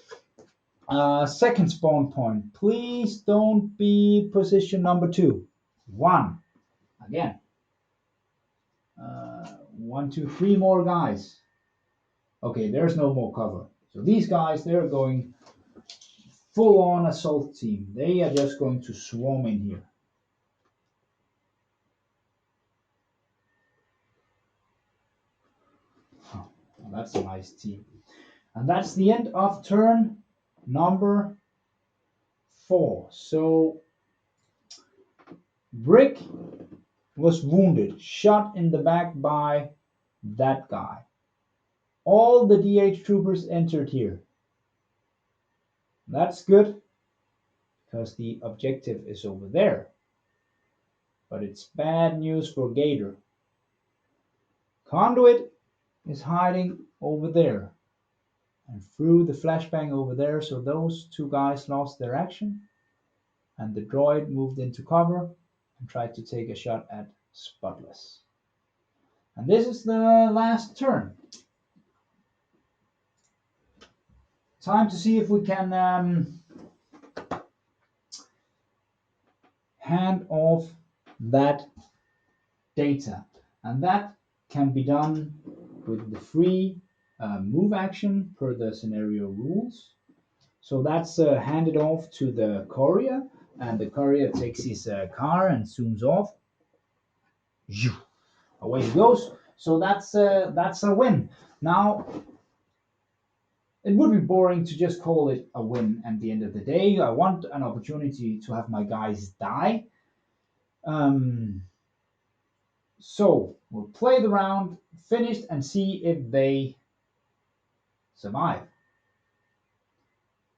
S1: Second spawn point. Please don't be position number 2. 1. Again. 1, 2, 3 more guys. Okay, there's no more cover. So these guys, they're going full-on assault team. They are just going to swarm in here. Oh, well, that's a nice team. And that's the end of turn number 4. So Brick was wounded, shot in the back by that guy. All the DH troopers entered here. That's good, because the objective is over there. But it's bad news for Gator. Conduit is hiding over there. And threw the flashbang over there, so those 2 guys lost their action. And the droid moved into cover and tried to take a shot at Spotless. And this is the last turn. Time to see if we can hand off that data. And that can be done with the free move action per the scenario rules. So that's handed off to the courier, and the courier takes his car and zooms off. Away he goes. So that's a win. Now it would be boring to just call it a win at the end of the day. I want an opportunity to have my guys die. So we'll play the round finished and see if they survive.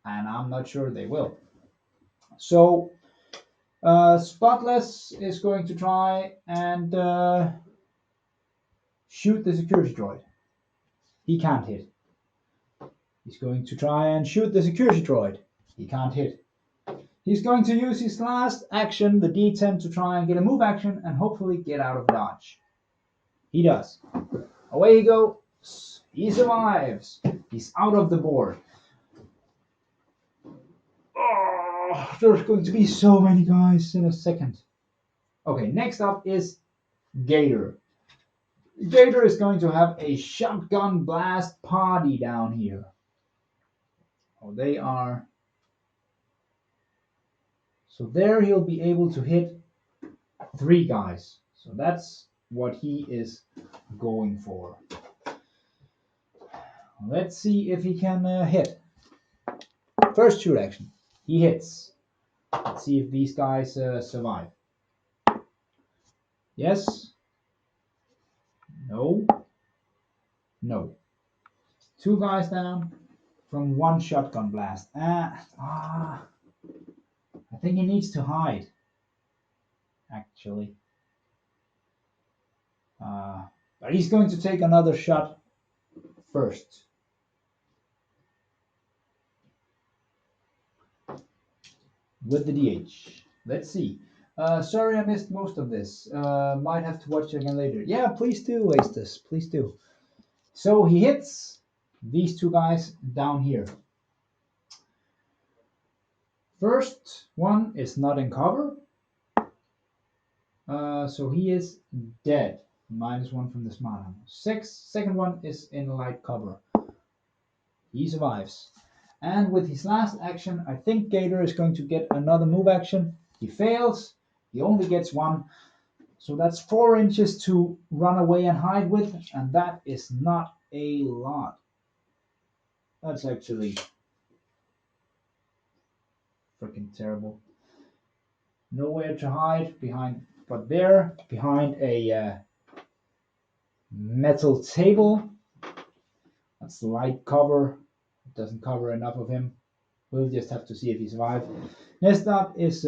S1: And I'm not sure they will. So Spotless is going to try and shoot the security droid. He can't hit. He's going to try and shoot the security droid. He can't hit. He's going to use his last action, the D10, to try and get a move action and hopefully get out of dodge. He does. Away he goes. He survives. He's out of the board. Oh, there's going to be so many guys in a second. Okay, next up is Gator. Gator is going to have a shotgun blast party down here. Oh, they are. So there he'll be able to hit 3 guys. So that's what he is going for. Let's see if he can hit. First shoot action. He hits. Let's see if these guys survive. Yes. No. No. 2 guys down from 1 shotgun blast. I think he needs to hide. Actually. But he's going to take another shot first. With the DH. Let's see. Sorry I missed most of this. Might have to watch it again later. Yeah, please do, Wastus. Please do. So he hits these 2 guys down here. First one is not in cover. So he is dead. -1 from the smart ammo. Second one is in light cover. He survives. And with his last action, I think Gator is going to get another move action. He fails. He only gets 1. So that's 4 inches to run away and hide with. And that is not a lot. That's actually freaking terrible. Nowhere to hide behind, but there, behind a metal table. That's light cover. It doesn't cover enough of him. We'll just have to see if he survives. Next up is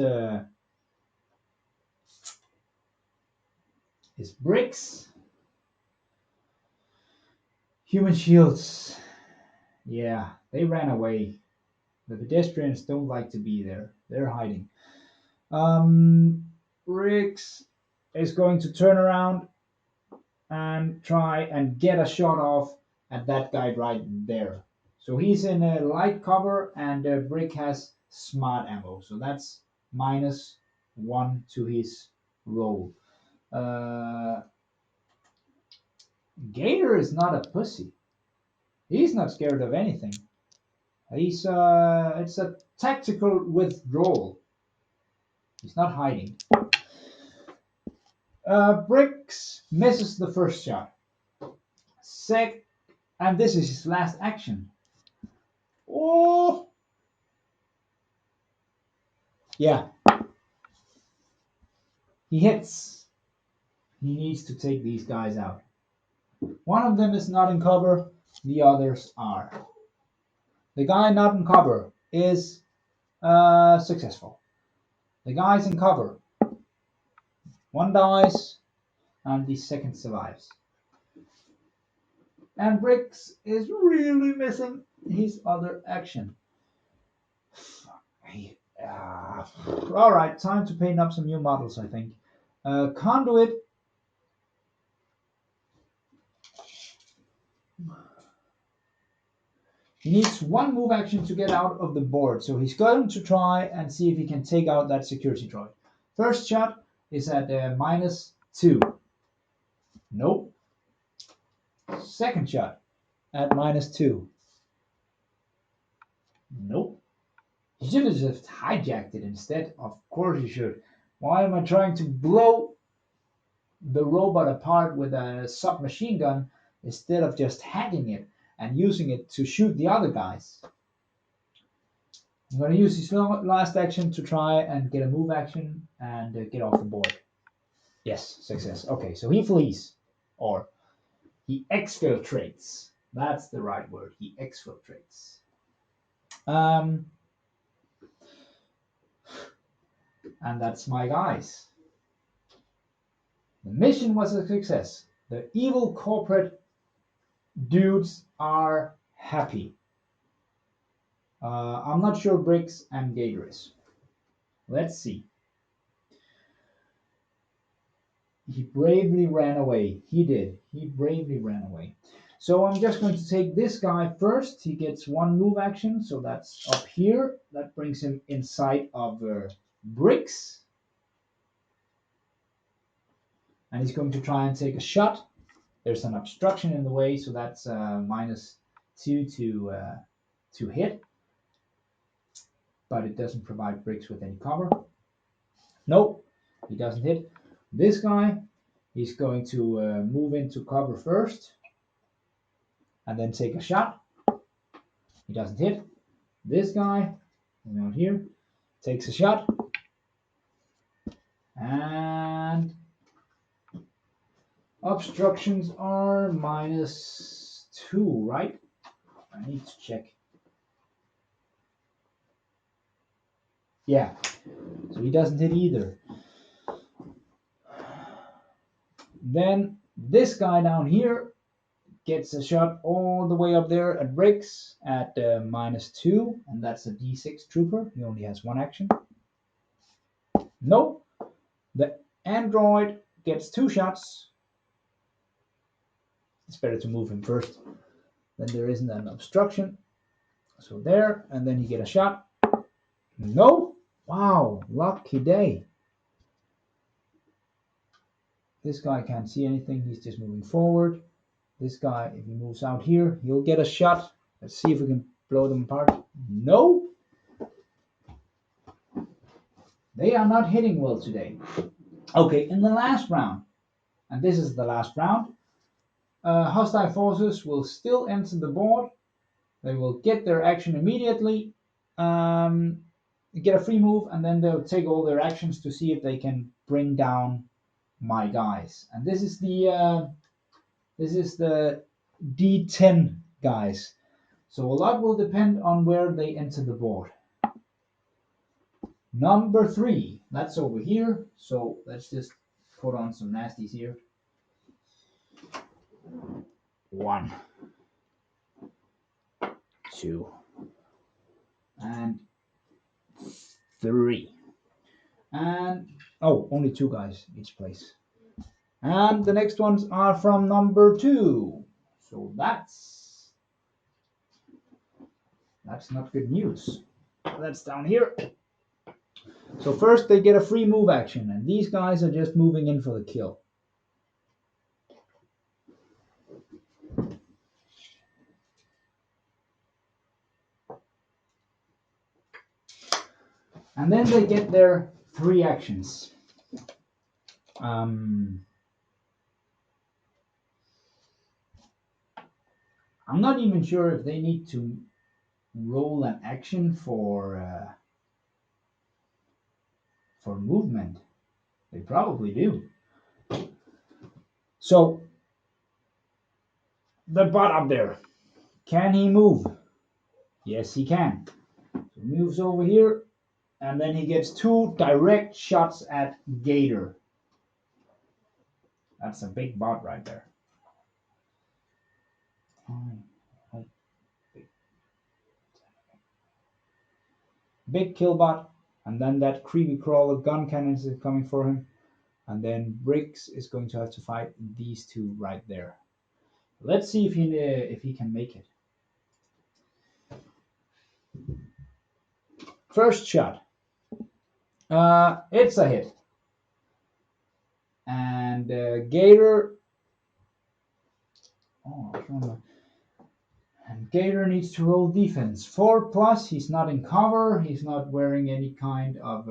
S1: bricks. Human shields. Yeah, they ran away. The pedestrians don't like to be there. They're hiding. Bricks is going to turn around and try and get a shot off at that guy right there. So he's in a light cover and Brick has smart ammo. So that's -1 to his roll. Gator is not a pussy. He's not scared of anything. It's a tactical withdrawal. He's not hiding. Bricks misses the first shot. And this is his last action. Oh! Yeah. He hits. He needs to take these guys out. One of them is not in cover. The others are. The guy not in cover is successful. The guy's in cover. 1 dies, and the second survives. And Bricks is really missing his other action. Alright, time to paint up some new models, I think. Conduit. He needs 1 move action to get out of the board, so he's going to try and see if he can take out that security droid. First shot is at -2. Nope. Second shot at -2. Nope. You should have just hijacked it instead. Of course you should. Why am I trying to blow the robot apart with a submachine gun instead of just hacking it? and using it to shoot the other guys. I'm going to use his last action to try and get a move action and get off the board. Yes, success. Okay, so he flees, or he exfiltrates. That's the right word. He exfiltrates. And that's my guys. The mission was a success. The evil corporate dudes are happy. I'm not sure Briggs and Gator is. Let's see. He bravely ran away. He did. He bravely ran away. So I'm just going to take this guy first. He gets one move action, so that's up here. That brings him in sight of Briggs. And he's going to try and take a shot. There's an obstruction in the way, so that's -2 to hit. But it doesn't provide Briggs with any cover. Nope, he doesn't hit. This guy, he's going to move into cover first and then take a shot. He doesn't hit. This guy, out here, takes a shot. And obstructions are -2, right? I need to check. Yeah, so he doesn't hit either. Then this guy down here gets a shot all the way up there at Briggs at -2, and that's a D6 trooper. He only has one action. Nope. The android gets 2 shots. It's better to move him first. Then there isn't an obstruction. So there, and then you get a shot. No. Wow, lucky day. This guy can't see anything. He's just moving forward. This guy, if he moves out here, he'll get a shot. Let's see if we can blow them apart. No. They are not hitting well today. Okay, in the last round, and this is the last round, hostile forces will still enter the board. They will get their action immediately, get a free move, and then they'll take all their actions to see if they can bring down my guys. And this is the D10 guys. So a lot will depend on where they enter the board. Number 3, that's over here. So let's just put on some nasties here. 1, 2, and 3. And only 2 guys each place. And the next ones are from number 2. So that's not good news. That's down here. So first they get a free move action, and these guys are just moving in for the kill. And then they get their 3 actions. I'm not even sure if they need to roll an action for movement. They probably do. So the bot up there, can he move? Yes, he can. So he moves over here, and then he gets 2 direct shots at Gator. That's a big bot right there. Big kill bot, and then that creepy crawler gun cannons is coming for him, and then Briggs is going to have to fight these 2 right there. Let's see if he can make it. First shot. It's a hit. And Gator. And Gator needs to roll defense. 4+. He's not in cover. He's not wearing any kind of.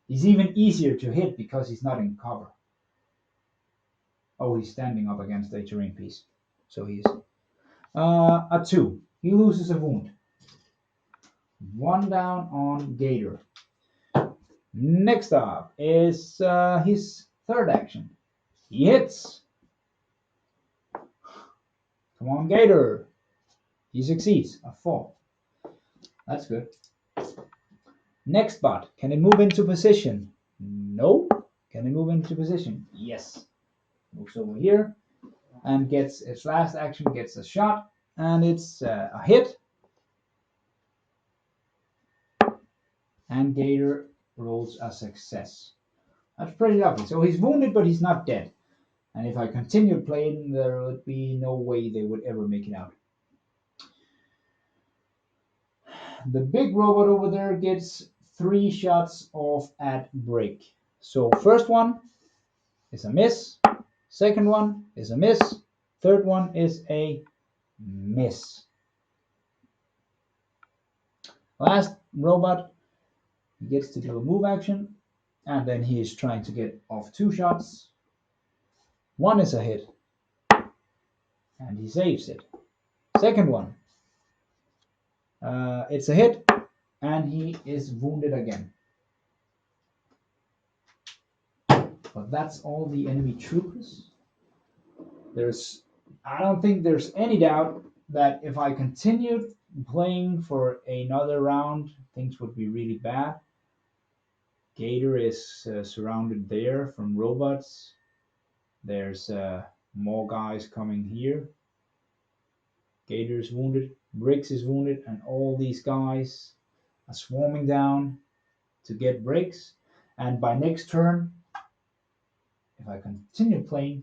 S1: He's even easier to hit because he's not in cover. Oh, he's standing up against a terrain piece. So he's. A 2. He loses a wound. 1 down on Gator. Next up is his third action. He hits. Come on, Gator. He succeeds. A 4. That's good. Next bot. Can it move into position? No. Can it move into position? Yes. Moves over here and gets its last action, gets a shot, and it's a hit. And Gator rolls a success. That's pretty lovely. So he's wounded, but he's not dead. And if I continued playing, there would be no way they would ever make it out. The big robot over there gets 3 shots off at break. So first one is a miss. Second one is a miss. Third one is a miss. Last robot, he gets to do a move action, and then he is trying to get off 2 shots. One is a hit, and he saves it. Second one, it's a hit, and he is wounded again. But that's all the enemy troopers. I don't think there's any doubt that if I continued playing for another round, things would be really bad. Gator is surrounded there from robots. There's more guys coming here. Gator's wounded, Briggs is wounded, and all these guys are swarming down to get Briggs. And by next turn, if I continue playing,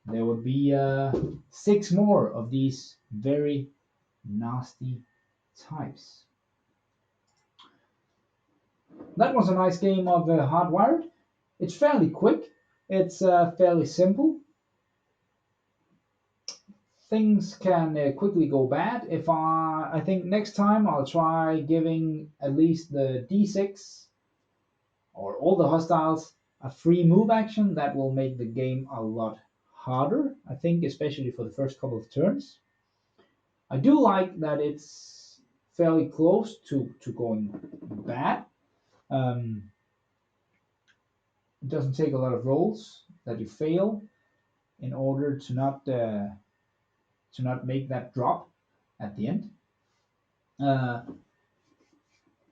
S1: there would be 6 more of these very nasty types. That was a nice game of Hardwired. It's fairly quick. It's fairly simple. Things can quickly go bad. If I think next time I'll try giving at least the D6 or all the hostiles a free move action. That will make the game a lot harder, I think, especially for the first couple of turns. I do like that it's fairly close to going bad. It doesn't take a lot of rolls that you fail in order to not make that drop at the end.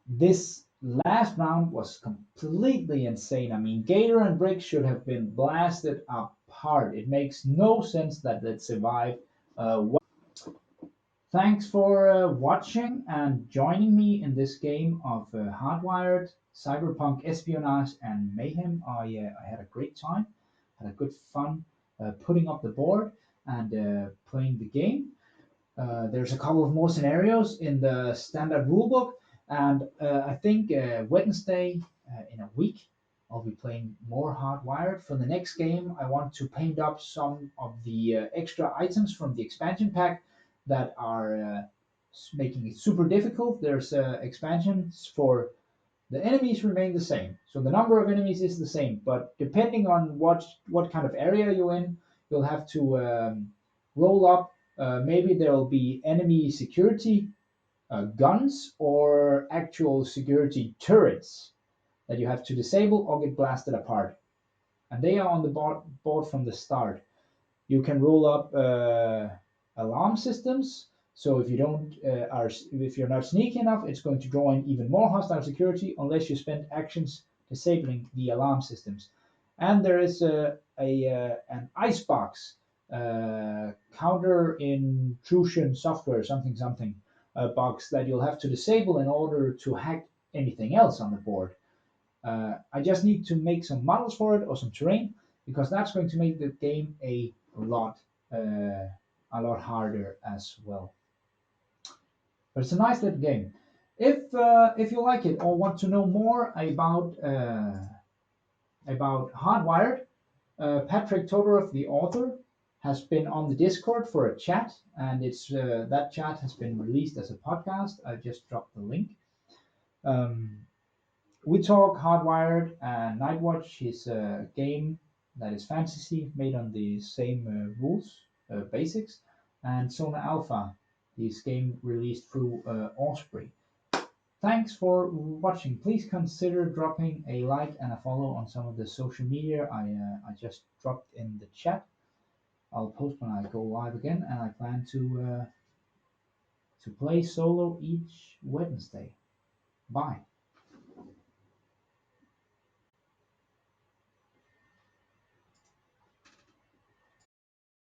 S1: This last round was completely insane. I mean, Gator and Brick should have been blasted apart. It makes no sense that they survived. Thanks for watching and joining me in this game of Hardwired, Cyberpunk Espionage and Mayhem. I had a great time, had a good fun putting up the board and playing the game. There's a couple of more scenarios in the standard rulebook, and I think Wednesday in a week I'll be playing more Hardwired. For the next game, I want to paint up some of the extra items from the expansion pack that are making it super difficult. There's expansions for the enemies remain the same, so the number of enemies is the same, but depending on what kind of area you're in, you'll have to roll up. Maybe there'll be enemy security guns or actual security turrets that you have to disable or get blasted apart, and they are on the board from the start. You can roll up alarm systems. So if you don't if you're not sneaky enough, it's going to draw in even more hostile security unless you spend actions disabling the alarm systems. And there is an icebox counter intrusion software something box that you'll have to disable in order to hack anything else on the board. I just need to make some models for it or some terrain, because that's going to make the game a lot harder as well. But it's a nice little game. If you like it or want to know more about Hardwired, Patrick Todorov, the author, has been on the Discord for a chat, and it's that chat has been released as a podcast. I just dropped the link. We talk Hardwired and Nightwatch is a game that is fantasy made on the same rules, basics and Sona Alpha, this game released through Osprey. Thanks for watching. Please consider dropping a like and a follow on some of the social media I just dropped in the chat. I'll post when I go live again, and I plan to play solo each Wednesday. Bye.